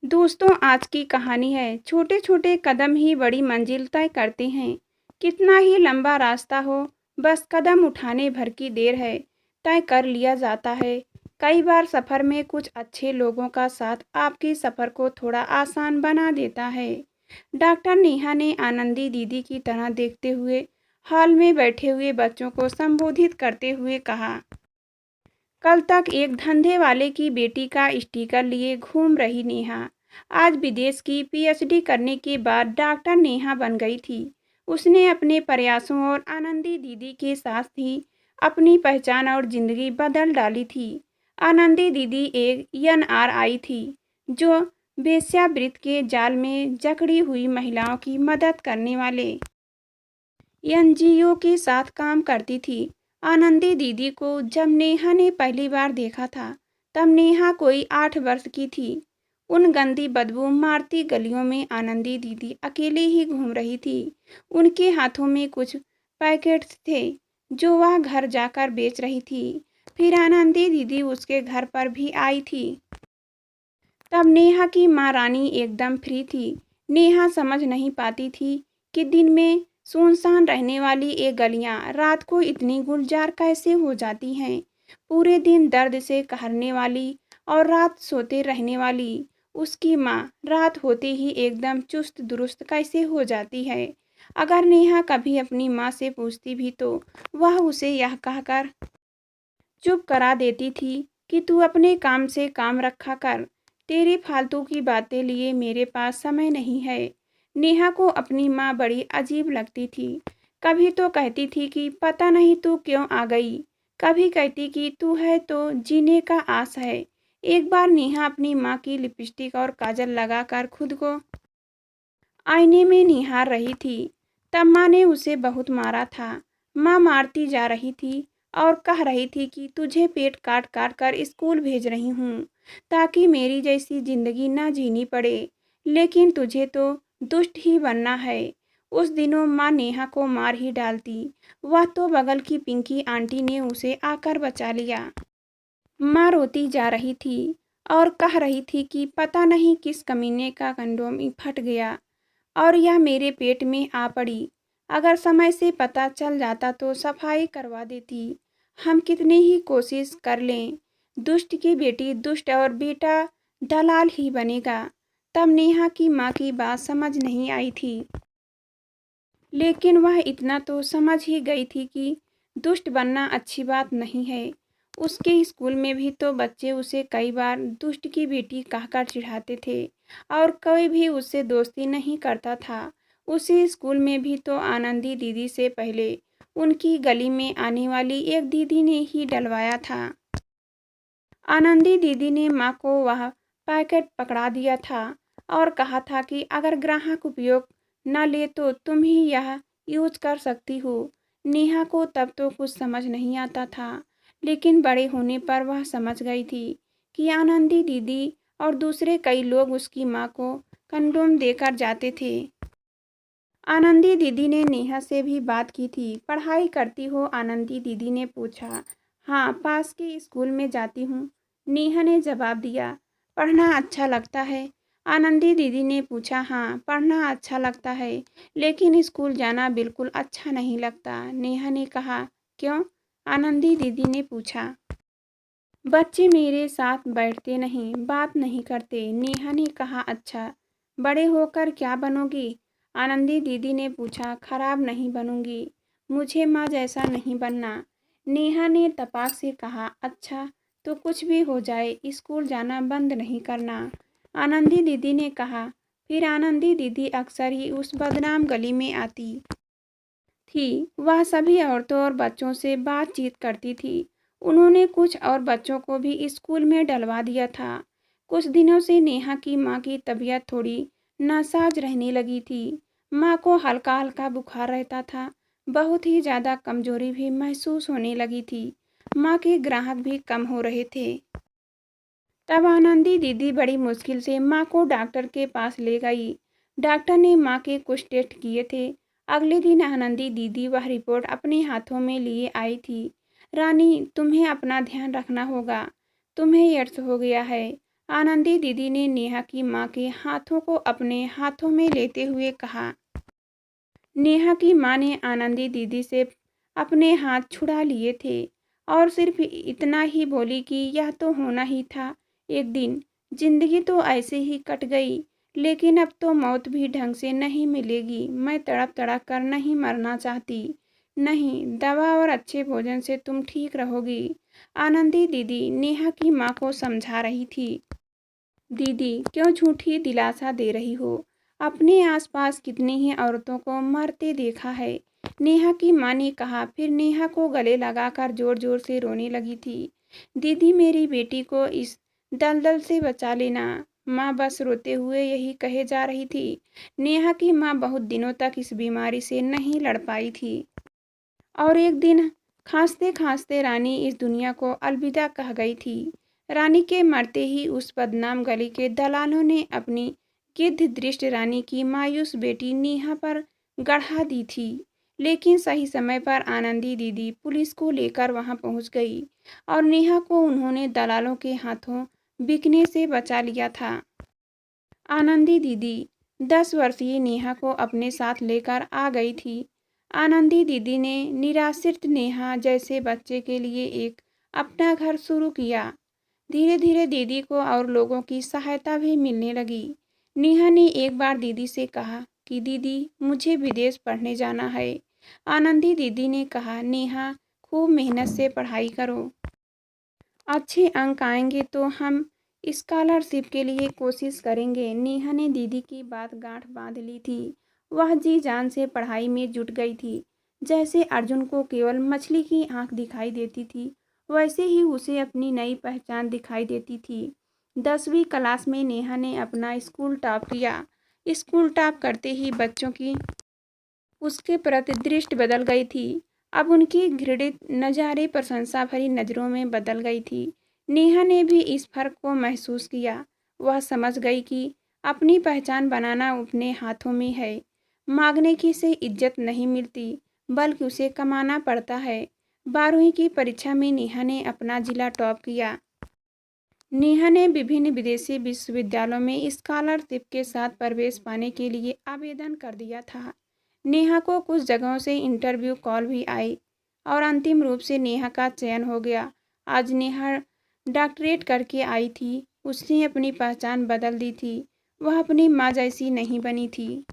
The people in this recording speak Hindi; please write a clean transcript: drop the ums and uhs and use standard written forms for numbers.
दोस्तों, आज की कहानी है छोटे छोटे कदम ही बड़ी मंजिल तय करते हैं। कितना ही लंबा रास्ता हो, बस कदम उठाने भर की देर है, तय कर लिया जाता है। कई बार सफर में कुछ अच्छे लोगों का साथ आपके सफर को थोड़ा आसान बना देता है। डॉक्टर नेहा ने आनंदी दीदी की तरह देखते हुए हॉल में बैठे हुए बच्चों को संबोधित करते हुए कहा। कल तक एक धंधे वाले की बेटी का स्टिकर लिए घूम रही नेहा आज विदेश की पीएचडी करने के बाद डॉक्टर नेहा बन गई थी। उसने अपने प्रयासों और आनंदी दीदी के साथ ही अपनी पहचान और जिंदगी बदल डाली थी। आनंदी दीदी एक एनआरआई थी जो वेश्यावृत्ति के जाल में जकड़ी हुई महिलाओं की मदद करने वाले एनजीओ के साथ काम करती थी। आनंदी दीदी को जब नेहा ने पहली बार देखा था, तब नेहा कोई 8 वर्ष की थी। उन गंदी बदबू मारती गलियों में आनंदी दीदी अकेले ही घूम रही थी। उनके हाथों में कुछ पैकेट्स थे जो वह घर जाकर बेच रही थी। फिर आनंदी दीदी उसके घर पर भी आई थी। तब नेहा की माँ रानी एकदम फ्री थी। नेहा समझ नहीं पाती थी कि दिन में सुनसान रहने वाली ये गलियां रात को इतनी गुलजार कैसे हो जाती हैं। पूरे दिन दर्द से कहरने वाली और रात सोते रहने वाली उसकी माँ रात होते ही एकदम चुस्त दुरुस्त कैसे हो जाती है। अगर नेहा कभी अपनी माँ से पूछती भी तो वह उसे यह कहकर चुप करा देती थी कि तू अपने काम से काम रखा कर, तेरी फालतू की बातें लिए मेरे पास समय नहीं है। नेहा को अपनी माँ बड़ी अजीब लगती थी। कभी तो कहती थी कि पता नहीं तू क्यों आ गई, कभी कहती कि तू है तो जीने का आस है। एक बार नेहा अपनी माँ की लिपस्टिक और काजल लगाकर खुद को आईने में निहार रही थी। तब माँ ने उसे बहुत मारा था। माँ मारती जा रही थी और कह रही थी कि तुझे पेट काट काट कर स्कूल भेज रही हूँ ताकि मेरी जैसी जिंदगी ना जीनी पड़े, लेकिन तुझे तो दुष्ट ही बनना है। उस दिनों माँ नेहा को मार ही डालती, वह तो बगल की पिंकी आंटी ने उसे आकर बचा लिया। माँ रोती जा रही थी और कह रही थी कि पता नहीं किस कमीने का कंडोम फट गया और यह मेरे पेट में आ पड़ी। अगर समय से पता चल जाता तो सफाई करवा देती। हम कितनी ही कोशिश कर लें, दुष्ट की बेटी दुष्ट और बेटा दलाल ही बनेगा। तब नेहा की माँ की बात समझ नहीं आई थी, लेकिन वह इतना तो समझ ही गई थी कि दुष्ट बनना अच्छी बात नहीं है। उसके स्कूल में भी तो बच्चे उसे कई बार दुष्ट की बेटी कहकर चिढ़ाते थे और कोई भी उससे दोस्ती नहीं करता था। उसी स्कूल में भी तो आनंदी दीदी से पहले उनकी गली में आने वाली एक दीदी ने ही डलवाया था। आनंदी दीदी ने माँ को वह पैकेट पकड़ा दिया था और कहा था कि अगर ग्राहक उपयोग न ले तो तुम ही यह यूज कर सकती हो। नेहा को तब तो कुछ समझ नहीं आता था, लेकिन बड़े होने पर वह समझ गई थी कि आनंदी दीदी और दूसरे कई लोग उसकी माँ को कंडोम देकर जाते थे। आनंदी दीदी ने नेहा से भी बात की थी। पढ़ाई करती हो? आनंदी दीदी ने पूछा। हाँ, पास के स्कूल में जाती हूँ, नेहा ने जवाब दिया। पढ़ना अच्छा लगता है? आनंदी दीदी ने पूछा। हाँ, पढ़ना अच्छा लगता है, लेकिन स्कूल जाना बिल्कुल अच्छा नहीं लगता, नेहा ने कहा। क्यों? आनंदी दीदी ने पूछा। बच्चे मेरे साथ बैठते नहीं, बात नहीं करते, नेहा ने कहा। अच्छा, बड़े होकर क्या बनोगी? आनंदी दीदी ने पूछा। खराब नहीं बनूंगी, मुझे माँ जैसा नहीं बनना, नेहा ने तपाक से कहा। अच्छा, तो कुछ भी हो जाए स्कूल जाना बंद नहीं करना, आनंदी दीदी ने कहा। फिर आनंदी दीदी अक्सर ही उस बदनाम गली में आती थी। वह सभी औरतों और बच्चों से बातचीत करती थी। उन्होंने कुछ और बच्चों को भी स्कूल में डलवा दिया था। कुछ दिनों से नेहा की माँ की तबीयत थोड़ी नासाज रहने लगी थी। माँ को हल्का हल्का बुखार रहता था, बहुत ही ज़्यादा कमजोरी भी महसूस होने लगी थी। माँ के ग्राहक भी कम हो रहे थे। तब आनंदी दीदी बड़ी मुश्किल से माँ को डॉक्टर के पास ले गई। डॉक्टर ने माँ के कुछ टेस्ट किए थे। अगले दिन आनंदी दीदी वह रिपोर्ट अपने हाथों में लिए आई थी। रानी, तुम्हें अपना ध्यान रखना होगा, तुम्हें एड्स हो गया है। आनंदी दीदी ने नेहा की माँ के हाथों को अपने हाथों में लेते हुए कहा। नेहा की माँ ने आनंदी दीदी से अपने हाथ छुड़ा लिए थे और सिर्फ इतना ही बोली कि यह तो होना ही था एक दिन। जिंदगी तो ऐसे ही कट गई, लेकिन अब तो मौत भी ढंग से नहीं मिलेगी। मैं तड़प तड़प कर नहीं मरना चाहती। नहीं, दवा और अच्छे भोजन से तुम ठीक रहोगी। आनंदी दीदी नेहा की माँ को समझा रही थी। दीदी, क्यों झूठी दिलासा दे रही हो? अपने आसपास कितनी ही औरतों को मरते देखा है। नेहा की माँ ने कहा। फिर नेहा को गले लगाकर जोर जोर से रोने लगी थी। दीदी, मेरी बेटी को इस दलदल से बचा लेना। माँ बस रोते हुए यही कहे जा रही थी। नेहा की माँ बहुत दिनों तक इस बीमारी से नहीं लड़ पाई थी और एक दिन खांसते खांसते रानी इस दुनिया को अलविदा कह गई थी। रानी के मरते ही उस बदनाम गली के दलालों ने अपनी गिद्ध दृष्ट रानी की मायूस बेटी नेहा पर गढ़ा दी थी। लेकिन सही समय पर आनंदी दीदी पुलिस को लेकर वहां पहुंच गई और नेहा को उन्होंने दलालों के हाथों बिकने से बचा लिया था। आनंदी दीदी 10 वर्षीय नेहा को अपने साथ लेकर आ गई थी। आनंदी दीदी ने निराश्रित नेहा जैसे बच्चे के लिए एक अपना घर शुरू किया। धीरे धीरे दीदी को और लोगों की सहायता भी मिलने लगी। नेहा ने एक बार दीदी से कहा कि दीदी, मुझे विदेश पढ़ने जाना है। आनंदी दीदी ने कहा, नेहा, खूब मेहनत से पढ़ाई करो। अच्छे अंक आएंगे तो हम स्कॉलरशिप के लिए कोशिश करेंगे। नेहा ने दीदी की बात गांठ बांध ली थी। वह जी जान से पढ़ाई में जुट गई थी। जैसे अर्जुन को केवल मछली की आंख दिखाई देती थी, वैसे ही उसे अपनी नई पहचान दिखाई देती थी। 10वीं क्लास में नेहा ने अपना स्कूल टॉप किया। स्कूल टॉप करते ही बच्चों की उसके प्रति दृष्टि बदल गई थी। अब उनकी घृणित नजारे प्रशंसा भरी नज़रों में बदल गई थी। नेहा ने भी इस फर्क को महसूस किया। वह समझ गई कि अपनी पहचान बनाना अपने हाथों में है। मांगने की से इज्जत नहीं मिलती, बल्कि उसे कमाना पड़ता है। 12वीं की परीक्षा में नेहा ने अपना जिला टॉप किया। नेहा ने विभिन्न विदेशी विश्वविद्यालयों में स्कॉलरशिप के साथ प्रवेश पाने के लिए आवेदन कर दिया था। नेहा को कुछ जगहों से इंटरव्यू कॉल भी आई और अंतिम रूप से नेहा का चयन हो गया। आज नेहा डॉक्टरेट करके आई थी। उसने अपनी पहचान बदल दी थी। वह अपनी माँ जैसी नहीं बनी थी।